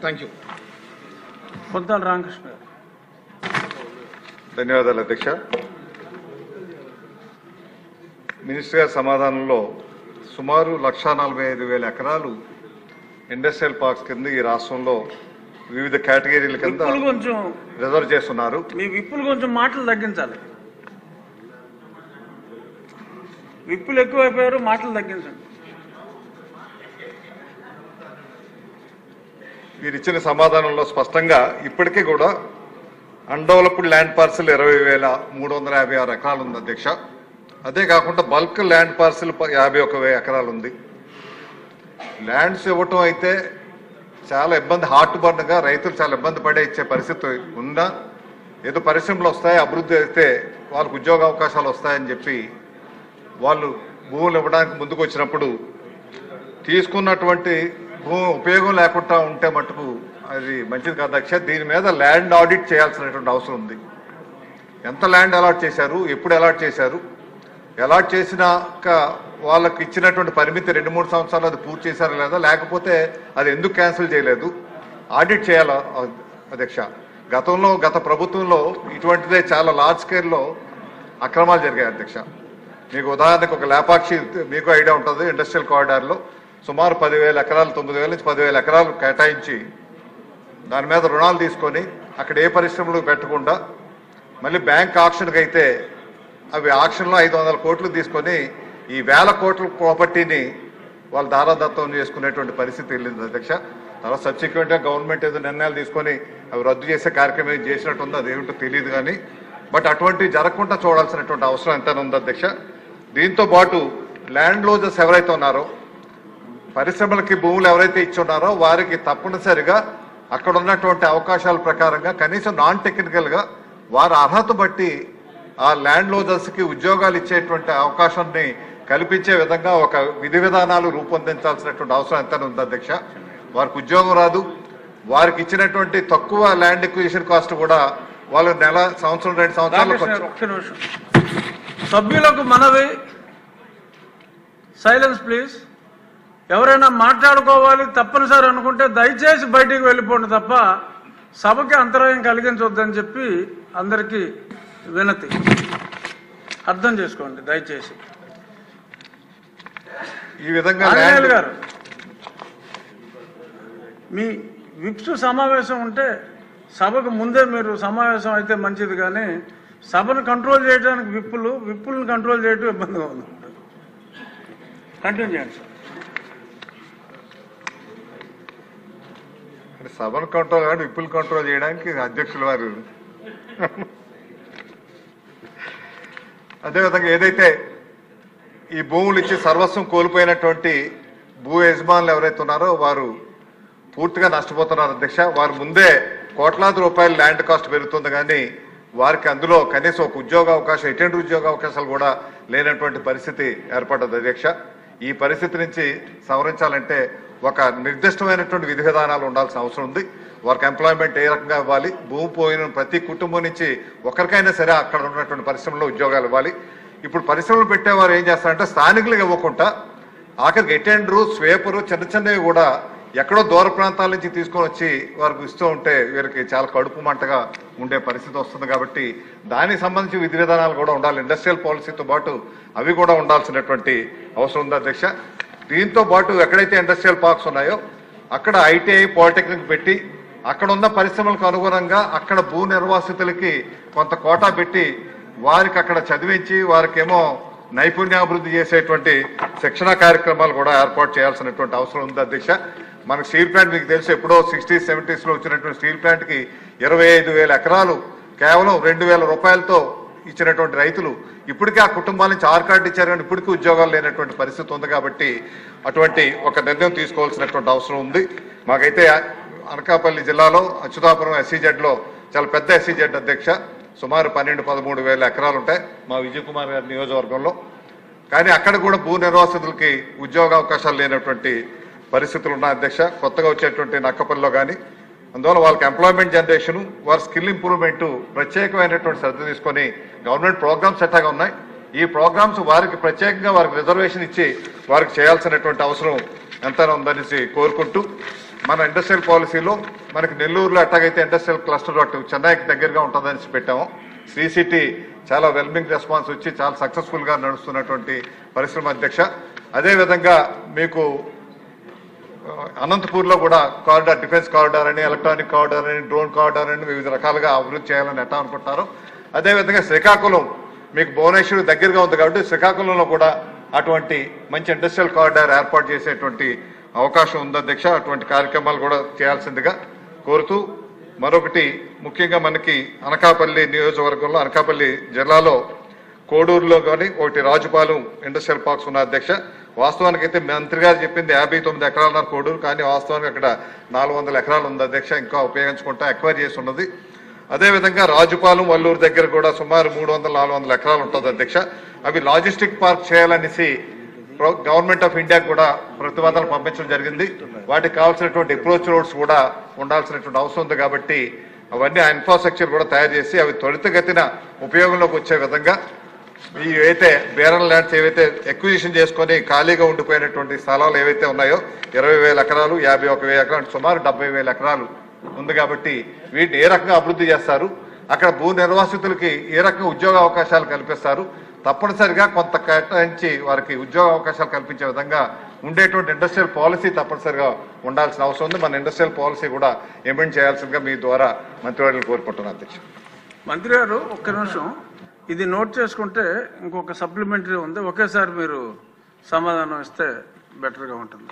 Thank you. పొద్దాల Ramakrishna. ధన్యవాదాలు అధ్యక్ష. Minister గారి సమాధానంలో సుమారు 1,45,000 ఎకరాలు ఇండస్ట్రియల్ పార్క్స్ కింద ఈ రాష్ట్రంలో వివిధ కేటగిరీల కింద కొంచెం రిజర్వ్ చేస్తున్నారు. మీ విప్పులు కొంచెం మాటలు తగ్గించాలి. విప్పులు ఎక్కువైపోయారు, మాటలు తగ్గించండి. మీరు ఇచ్చిన సమాధానంలో స్పష్టంగా ఇప్పటికీ కూడా అన్డెవలప్డ్ ల్యాండ్ పార్సిల్ 20,356 ఎకరాలు ఉంది అధ్యక్ష. అదే కాకుండా బల్క్ ల్యాండ్ పార్సిల్ 51,000 ఎకరాలు ఉంది. ల్యాండ్స్ ఇవ్వటం అయితే చాలా ఇబ్బంది, హార్ట్ బర్న్గా రైతులు చాలా ఇబ్బంది పడే ఇచ్చే పరిస్థితి ఉందా? ఏదో పరిశ్రమలు వస్తాయి, అభివృద్ధి అయితే వాళ్ళకు ఉద్యోగ అవకాశాలు వస్తాయని చెప్పి వాళ్ళు భూములు ఇవ్వడానికి ముందుకు వచ్చినప్పుడు తీసుకున్నటువంటి భూమి ఉపయోగం లేకుండా ఉంటే మటుకు అది మంచిది కాదు అధ్యక్ష. దీని మీద ల్యాండ్ ఆడిట్ చేయాల్సినటువంటి అవసరం ఉంది. ఎంత ల్యాండ్ అలాట్ చేశారు, ఎప్పుడు అలాట్ చేశారు, అలాట్ చేసినాక వాళ్ళకి ఇచ్చినటువంటి పరిమితి 2-3 సంవత్సరాలు అది పూర్తి చేశారా లేదా, లేకపోతే అది ఎందుకు క్యాన్సిల్ చేయలేదు, ఆడిట్ చేయాలా అధ్యక్ష. గత ప్రభుత్వంలో ఇటువంటిదే చాలా లార్జ్ స్కేల్లో అక్రమాలు జరిగాయి అధ్యక్ష. మీకు ఉదాహరణకు ఒక లేపాక్షి మీకు ఐడియా ఉంటుంది, ఇండస్ట్రియల్ కారిడార్లో సుమారు 10,000 ఎకరాలు, 9,000 నుంచి 10,000 ఎకరాలు కేటాయించి దాని మీద రుణాలు తీసుకొని అక్కడ ఏ పరిశ్రమలు పెట్టకుండా మళ్ళీ బ్యాంక్ ఆక్షన్కి అయితే అవి ఆక్షన్లో 500 కోట్లు తీసుకొని ఈ 1,000 కోట్ల ప్రాపర్టీని వాళ్ళు దారాదత్తం చేసుకునేటువంటి పరిస్థితి వెళ్ళింది అధ్యక్ష. తర్వాత సబ్సిక్వెంట్గా గవర్నమెంట్ ఏదో నిర్ణయాలు తీసుకొని అవి రద్దు చేసే కార్యక్రమం చేసినట్టుంది, అదేమిటో తెలియదు కానీ బట్ అటువంటివి జరగకుండా చూడాల్సినటువంటి అవసరం ఎంతైనా ఉంది అధ్యక్ష. దీంతో పాటు ల్యాండ్ లోజర్స్ ఎవరైతే ఉన్నారో, పరిశ్రమలకి భూములు ఎవరైతే ఇచ్చున్నారో వారికి తప్పనిసరిగా అక్కడ ఉన్నటువంటి అవకాశాల ప్రకారంగా కనీసం నాన్ టెక్నికల్గా వారి అర్హత బట్టి ఆ ల్యాండ్ లోజర్స్కి ఉద్యోగాలు ఇచ్చేటువంటి అవకాశాన్ని కల్పించే విధంగా ఒక విధి విధానాలు రూపొందించాల్సినటువంటి అవసరం ఎంతైనా ఉంది అధ్యక్ష. వారికి ఉద్యోగం రాదు, వారికి ఇచ్చినటువంటి తక్కువ ల్యాండ్ ఎక్విజిషన్ కాస్ట్ కూడా వాళ్ళు సంవత్సరం 2 సంవత్సరాలు. సభ్యులకు మనవి, సైలెన్స్ ప్లీజ్. ఎవరైనా మాట్లాడుకోవాలి తప్పనిసరి అనుకుంటే దయచేసి బయటికి వెళ్ళిపోండి తప్ప సభకి అంతరాయం కలిగించవద్దని చెప్పి అందరికీ వినతి. అర్థం చేసుకోండి దయచేసి. ఈ విధంగా గారు మీ విప్స్ సమావేశం ఉంటే సభకు ముందే మీరు సమావేశం అయితే మంచిది, కానీ సభను కంట్రోల్ చేయడానికి విప్పులను కంట్రోల్ చేయడం ఇబ్బందిగా ఉంది. కంటిన్యూ చేయండి సార్. సభను కంట్రోల్ కానీ విప్పులు కంట్రోల్ చేయడానికి అధ్యక్షులు వారు. అదేవిధంగా ఏదైతే ఈ భూములు ఇచ్చి సర్వస్వం కోల్పోయినటువంటి భూ యజమానులు ఎవరైతే ఉన్నారో వారు పూర్తిగా నష్టపోతున్నారు అధ్యక్ష. వారు ముందే కోట్లాది రూపాయలు ల్యాండ్ కాస్ట్ పెరుగుతుంది, కానీ వారికి అందులో కనీసం ఒక ఉద్యోగ అవకాశం, ఎటువంటి ఉద్యోగ అవకాశాలు కూడా లేనటువంటి పరిస్థితి ఏర్పడ్డది అధ్యక్ష. ఈ పరిస్థితి నుంచి సవరించాలంటే ఒక నిర్దిష్టమైనటువంటి విధి విధానాలు ఉండాల్సిన అవసరం ఉంది. వారికి ఎంప్లాయ్మెంట్ ఏ రకంగా ఇవ్వాలి, భూమి పోయిన ప్రతి కుటుంబం నుంచి ఒకరికైనా సరే అక్కడ ఉన్నటువంటి పరిశ్రమలో ఉద్యోగాలు ఇవ్వాలి. ఇప్పుడు పరిశ్రమలు పెట్టేవారు ఏం చేస్తారంటే స్థానికులకు ఇవ్వకుండా ఆఖరికి అటెండరు, స్వేపరు, చిన్నవి కూడా ఎక్కడో దూర ప్రాంతాల నుంచి తీసుకొని వచ్చి వారికి ఇస్తూ ఉంటే వీరికి చాలా కడుపు మంటగా ఉండే పరిస్థితి వస్తుంది. కాబట్టి దానికి సంబంధించి విధి విధానాలు కూడా ఉండాలి. ఇండస్ట్రియల్ పాలసీతో పాటు అవి కూడా ఉండాల్సినటువంటి అవసరం ఉంది అధ్యక్ష. దీంతో పాటు ఎక్కడైతే ఇండస్ట్రియల్ పార్క్స్ ఉన్నాయో అక్కడ ఐటీఐ, పాలిటెక్నిక్ పెట్టి అక్కడ ఉన్న పరిశ్రమలకు అనుగుణంగా అక్కడ భూ నిర్వాసితులకి కొంత కోటా పెట్టి వారికి అక్కడ చదివించి వారికేమో నైపుణ్యాభివృద్ధి చేసేటువంటి శిక్షణ కార్యక్రమాలు కూడా ఏర్పాటు చేయాల్సినటువంటి అవసరం ఉంది అధ్యక్ష. మనకు స్టీల్ ప్లాంట్ మీకు తెలుసు, ఎప్పుడో 60s, 70s వచ్చినటువంటి స్టీల్ ప్లాంట్కి 25,000 ఎకరాలు కేవలం 2,000 రూపాయలతో ఇచ్చినటువంటి రైతులు ఇప్పటికీ ఆ కుటుంబాల నుంచి ఆర్ కార్డు ఇచ్చారు, కానీ ఇప్పటికీ ఉద్యోగాలు లేనటువంటి పరిస్థితి ఉంది. కాబట్టి అటువంటి ఒక నిర్ణయం తీసుకోవాల్సినటువంటి అవసరం ఉంది. మాకైతే అనకాపల్లి జిల్లాలో అచ్యుతాపురం SEZలో చాలా పెద్ద SEZ అధ్యక్ష, సుమారు 12-13 ఎకరాలు ఉంటాయి మా విజయ్ కుమార్ గారి నియోజకవర్గంలో. కానీ అక్కడ కూడా భూ నిర్వాసితులకి ఉద్యోగ అవకాశాలు లేనటువంటి పరిస్థితులు ఉన్నాయి అధ్యక్ష. కొత్తగా వచ్చేటువంటి నక్కపల్లిలో కానీ అందువల్ల వాళ్ళకి ఎంప్లాయ్మెంట్ జనరేషన్, వారి స్కిల్ ఇంప్రూవ్మెంట్ ప్రత్యేకమైనటువంటి శ్రద్ధ తీసుకొని గవర్నమెంట్ ప్రోగ్రామ్స్ ఎట్టాగా ఉన్నాయి, ఈ ప్రోగ్రామ్స్ వారికి ప్రత్యేకంగా వారికి రిజర్వేషన్ ఇచ్చి వారికి చేయాల్సినటువంటి అవసరం ఎంతైనా ఉందనేసి కోరుకుంటూ మన ఇండస్ట్రియల్ పాలసీలో మనకి నెల్లూరులో ఎట్టాగైతే ఇండస్ట్రియల్ క్లస్టర్ అటు చెన్నైకి దగ్గరగా ఉంటుందని పెట్టాము. శ్రీ సిటీ చాలా వెల్మింగ్ రెస్పాన్స్ వచ్చి చాలా సక్సెస్ఫుల్గా నడుస్తున్నటువంటి పరిశ్రమ అధ్యక్ష. అదేవిధంగా మీకు అనంతపూర్లో కూడా కారిడార్, డిఫెన్స్ కారిడార్ అని, ఎలక్ట్రానిక్ కారిడార్ అని, డ్రోన్ కారిడార్ అని వివిధ రకాలుగా అభివృద్ధి చేయాలని ఎట్టా అనుకుంటున్నారు. అదేవిధంగా శ్రీకాకుళం మీకు భువనేశ్వర్ దగ్గరగా ఉంది కాబట్టి శ్రీకాకుళంలో కూడా అటువంటి మంచి ఇండస్ట్రియల్ కారిడార్ ఏర్పాటు చేసేటువంటి అవకాశం ఉంది అధ్యక్ష. అటువంటి కార్యక్రమాలు కూడా చేయాల్సిందిగా కోరుతూ, మరొకటి ముఖ్యంగా మనకి అనకాపల్లి నియోజకవర్గంలో, అనకాపల్లి జిల్లాలో కోడూరులో కానీ ఒకటి రాజుపాలెం ఇండస్ట్రియల్ పార్క్స్ ఉన్న అధ్యక్ష. వాస్తవానికి అయితే మంత్రి గారు చెప్పింది 59 ఎకరాలున్నారు కోడూరు, కానీ వాస్తవానికి అక్కడ 400 ఎకరాలు ఉంది అధ్యక్ష. ఇంకా ఉపయోగించుకుంటా ఎక్వైర్ చేసి ఉన్నది. అదేవిధంగా రాజుపాలెం వల్లూరు దగ్గర కూడా సుమారు 300-400 ఎకరాలు ఉంటుంది అధ్యక్ష. అవి లాజిస్టిక్ పార్క్ చేయాలనేసి గవర్నమెంట్ ఆఫ్ ఇండియా కూడా ప్రతిపాదనలు పంపించడం జరిగింది. వాటికి కావాల్సినటువంటి అప్రోచ్ రోడ్స్ కూడా ఉండాల్సినటువంటి అవసరం ఉంది కాబట్టి అవన్నీ ఆ ఇన్ఫ్రాస్ట్రక్చర్ కూడా తయారు చేసి అవి త్వరితగతిన ఉపయోగంలోకి వచ్చే విధంగా ఏవైతే బేరల్ ల్యాండ్స్ ఏవైతే ఎక్విజిషన్ చేసుకొని ఖాళీగా ఉండిపోయినటువంటి స్థలాలు ఏవైతే ఉన్నాయో 20,000 ఎకరాలు, 51,000 ఎకరాలు, సుమారు 70,000 ఎకరాలు ఉంది కాబట్టి వీటిని ఏ రకంగా అభివృద్ధి చేస్తారు, అక్కడ భూ నిర్వాసితులకి ఏ రకంగా ఉద్యోగ అవకాశాలు కల్పిస్తారు, తప్పనిసరిగా కొంత కేటాయించి వారికి ఉద్యోగ అవకాశాలు కల్పించే విధంగా ఉండేటువంటి ఇండస్ట్రియల్ పాలసీ తప్పనిసరిగా ఉండాల్సిన అవసరం ఉంది. మన ఇండస్ట్రియల్ పాలసీ కూడా ఇంప్లిమెంట్ చేయాల్సిందిగా మీ ద్వారా మంత్రివర్యులు కోరుకుంటున్నాను అధ్యక్ష. మంత్రి గారు ఒక్క నిమిషం, ఇది నోట్ చేసుకుంటే ఇంకొక సప్లిమెంటరీ ఉంది, ఒకేసారి మీరు సమాధానం ఇస్తే బెటర్గా ఉంటుంది.